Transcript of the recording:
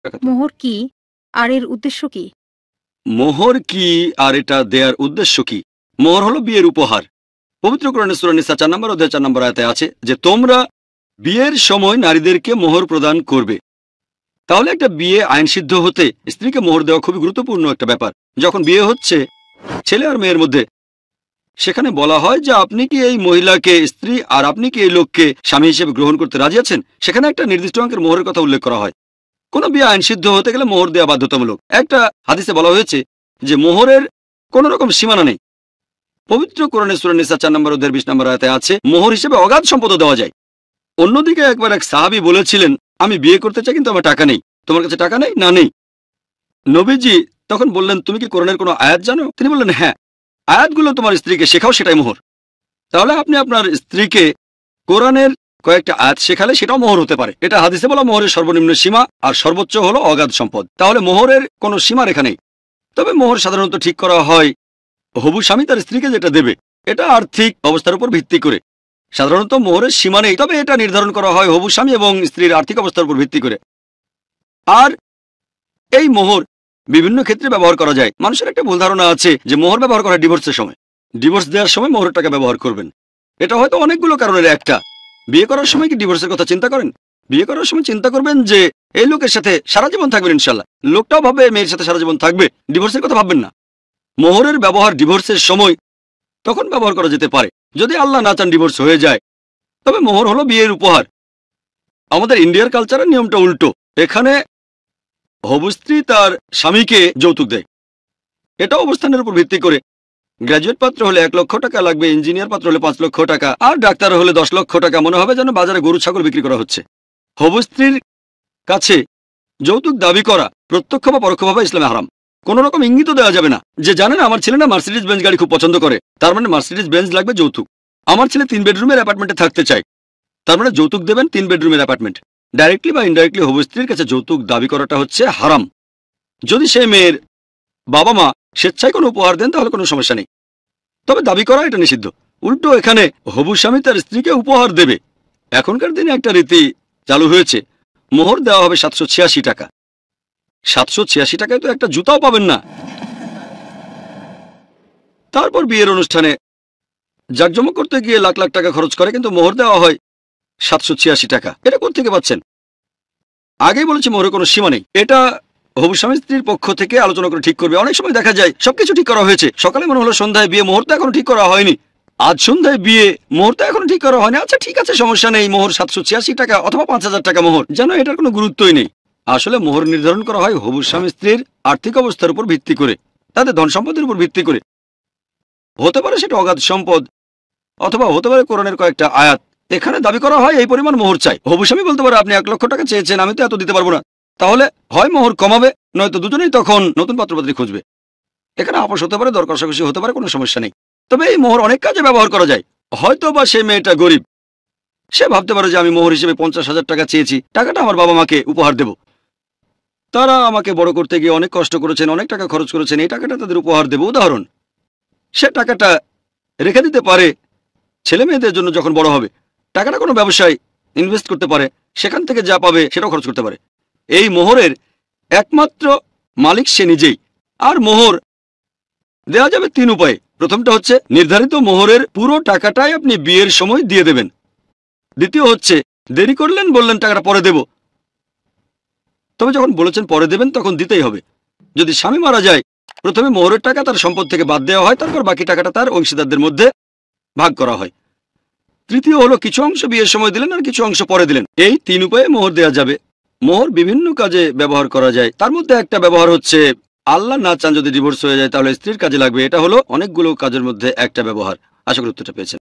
মোহর কি আর এর উদ্দেশ্য কি? মোহর কি আর এটা দেয়ার উদ্দেশ্য কি? মোহর হলো বিয়ের উপহার। পবিত্র কোরআনে সূরা নিসা 4 নম্বর অধ্যায় 4 নম্বর আয়াতে আছে যে তোমরা বিয়ের সময় নারীদেরকে মোহর প্রদান করবে। তাহলে একটা বিয়ে আইনসিদ্ধ হতে স্ত্রীকে মোহর দেওয়া খুবই গুরুত্বপূর্ণ একটা ব্যাপার। যখন বিয়ে হচ্ছে ছেলে আর মেয়ের মধ্যে, সেখানে বলা হয় যে আপনি কি এই মহিলাকে স্ত্রী আর আপনি কি এই লোককে স্বামী হিসেবে গ্রহণ করতে রাজি আছেন। সেখানে একটা নির্দিষ্ট অঙ্কের মোহরের কথা উল্লেখ করা হয়। কোনো বিয়ে আইনসিদ্ধ হতে গেলে মোহর দেওয়া বাধ্যতামূলক। একটা হাদিসে বলা হয়েছে যে মোহরের কোন রকম সীমানা নেই। পবিত্র কোরআনে সূরা নিসা 4 নম্বর অধ্যায়ের 20 নম্বর আয়াতে আছে মোহর হিসেবে অগাধ সম্পদও দেওয়া যায়। অন্যদিকে একবার এক সাহাবী বলেছিলেন, আমি বিয়ে করতে চাই কিন্তু আমার টাকা নেই। তোমার কাছে টাকা নেই? না, নেই। নবীজি তখন বললেন, তুমি কি কোরআনের কোনো আয়াত জানো? তিনি বললেন, হ্যাঁ, আয়াতগুলো তোমার স্ত্রীকে শেখাও, সেটাই মোহর। তাহলে আপনি আপনার স্ত্রীকে কোরআনের কয়েকটা আয়াত শেখালে সেটাও মোহর হতে পারে। এটা হাদিসে বলা মোহরের সর্বনিম্ন সীমা, আর সর্বোচ্চ হলো অগাধ সম্পদ। তাহলে মোহরের কোনো সীমা রেখা নেই। তবে মোহর সাধারণত ঠিক করা হয় হবু স্বামী তার স্ত্রীকে যেটা দেবে, এটা আর্থিক অবস্থার উপর ভিত্তি করে। সাধারণত মোহরের সীমা নেই, তবে এটা নির্ধারণ করা হয় হবু স্বামী এবং স্ত্রীর আর্থিক অবস্থার উপর ভিত্তি করে। আর এই মোহর বিভিন্ন ক্ষেত্রে ব্যবহার করা যায়। মানুষের একটা ভুল ধারণা আছে যে মোহর ব্যবহার করা ডিভোর্সের সময়। ডিভোর্স দেওয়ার সময় মোহরের টাকা ব্যবহার করবেন, এটা হয়তো অনেকগুলো কারণের একটা। বিয়ে করার সময় কি ডিভোর্সের কথা চিন্তা করেন? বিয়ে করার সময় চিন্তা করবেন যে এই লোকের সাথে সারা জীবন থাকবেন ইনশাল্লাহ। লোকটাও ভাববে মেয়ের সাথে সারা জীবন থাকবে, ডিভোর্সের কথা ভাববেন না। মোহরের ব্যবহার ডিভোর্সের সময় তখন ব্যবহার করা যেতে পারে যদি আল্লাহ না চান ডিভোর্স হয়ে যায়। তবে মোহর হলো বিয়ের উপহার। আমাদের ইন্ডিয়ার কালচারের নিয়মটা উল্টো। এখানে হবু স্ত্রী তার স্বামীকে যৌতুক দেয়। এটা অবস্থানের উপর ভিত্তি করে। গ্র্যাজুয়েট পাত্র হলে 1 লক্ষ টাকা লাগবে, ইঞ্জিনিয়ার পাত্র হলে 5 লক্ষ টাকা, আর ডাক্তার হলে 10 লক্ষ টাকা। মনে হবে যেন বাজারে গরু ছাগল বিক্রি করা হচ্ছে। হবু স্ত্রীর কাছে যৌতুক দাবি করা প্রত্যক্ষ বা পরোক্ষভাবে ইসলামে হারাম। কোন রকম ইঙ্গিতও দেওয়া যাবে না যে জানেন আমার ছেলে না মার্সিডিজ বেঞ্জ গাড়ি খুব পছন্দ করে, তার মানে মার্সিডিজ বেঞ্জ লাগবে যৌতুক। আমার ছেলে 3 বেডরুমের অ্যাপার্টমেন্টে থাকতে চায়, তার মানে যৌতুক দেবেন 3 বেডরুমের অ্যাপার্টমেন্ট। ডাইরেক্টলি বা ইনডাইরেক্টলি হবু স্ত্রীর কাছে যৌতুক দাবি করাটা হচ্ছে হারাম। যদি সে মেয়ের বাবা মা স্বেচ্ছায় কোনো উপহার দেন তাহলে কোনো সমস্যা নেই, তবে দাবি করা এটা নিষিদ্ধ। উল্টো এখানে হবু স্বামী তার স্ত্রীকে উপহার দেবে। এখনকার দিনে একটা রীতি চালু হয়েছে, মোহর দেওয়া হবে 786 টাকা। 786 টাকায় তো একটা জুতাও পাবেন না। তারপর বিয়ের অনুষ্ঠানে জাঁকজমক করতে গিয়ে লাখ লাখ টাকা খরচ করে, কিন্তু মোহর দেওয়া হয় 786 টাকা। এটা কোত্থেকে পাচ্ছেন? আগেই বলেছি মোহরের কোনো সীমা নেই। এটা হবু স্বামী স্ত্রীর পক্ষ থেকে আলোচনা করে ঠিক করবে। অনেক সময় দেখা যায় সবকিছু ঠিক করা হয়েছে, সকালে মনে হলো সন্ধ্যায় বিয়ে, মুহূর্তে এখনো ঠিক করা হয়নি। আজ সন্ধ্যায় বিয়ে, মুহূর্তে এখনো ঠিক করা হয়নি। আচ্ছা ঠিক আছে, সমস্যা নেই, মোহর 786 টাকা অথবা 5000 টাকা মোহর, যেন এটার কোনো গুরুত্বই নেই। আসলে মোহর নির্ধারণ করা হয় হবু স্বামী স্ত্রীর আর্থিক অবস্থার উপর ভিত্তি করে, তাদের ধন সম্পদের উপর ভিত্তি করে। হতে পারে সেটা অগাধ সম্পদ, অথবা হতে পারে কোরআনের কয়েকটা আয়াত। এখানে দাবি করা হয় এই পরিমাণ মোহর চাই। হবু স্বামী বলতে পারে আপনি 1 লক্ষ টাকা চেয়েছেন, আমি তো এত দিতে পারবো না। তাহলে হয় মোহর কমাবে, নয়তো দুজনেই তখন নতুন পাত্রপাত্রী খুঁজবে। এখানে আপোষ হতে পারে, দর কষাকষি হতে পারে, কোনো সমস্যা নেই। তবে এই মোহর অনেক কাজে ব্যবহার করা যায়। হয়তো বা সে মেয়েটা গরিব, সে ভাবতে পারে যে আমি মোহর হিসেবে 50,000 টাকা চেয়েছি, টাকাটা আমার বাবা মাকে উপহার দেব। তারা আমাকে বড় করতে গিয়ে অনেক কষ্ট করেছেন, অনেক টাকা খরচ করেছেন, এই টাকাটা তাদের উপহার দেব। উদাহরণ, সে টাকাটা রেখে দিতে পারে ছেলে মেয়েদের জন্য যখন বড় হবে। টাকাটা কোনো ব্যবসায় ইনভেস্ট করতে পারে, সেখান থেকে যা পাবে সেটাও খরচ করতে পারে। এই মোহরের একমাত্র মালিক সে নিজেই। আর মোহর দেওয়া যাবে 3 উপায়ে। প্রথমটা হচ্ছে নির্ধারিত মোহরের পুরো টাকাটাই আপনি বিয়ের সময় দিয়ে দেবেন। দ্বিতীয় হচ্ছে দেরি করলেন, বললেন টাকাটা পরে দেব, তবে যখন বলেছেন পরে দেবেন তখন দিতেই হবে। যদি স্বামী মারা যায়, প্রথমে মোহরের টাকা তার সম্পদ থেকে বাদ দেওয়া হয়, তারপর বাকি টাকাটা তার অংশীদারদের মধ্যে ভাগ করা হয়। তৃতীয় হলো কিছু অংশ বিয়ের সময় দিলেন আর কিছু অংশ পরে দিলেন। এই 3 উপায়ে মোহর দেওয়া যাবে। মোহর বিভিন্ন কাজে ব্যবহার করা যায়, তার মধ্যে একটা ব্যবহার হচ্ছে আল্লাহ না চান যদি ডিভোর্স হয়ে যায় তাহলে স্ত্রীর কাজে লাগবে। এটা হলো অনেকগুলো কাজের মধ্যে একটা ব্যবহার। আশা করি উত্তরটা পেয়েছেন।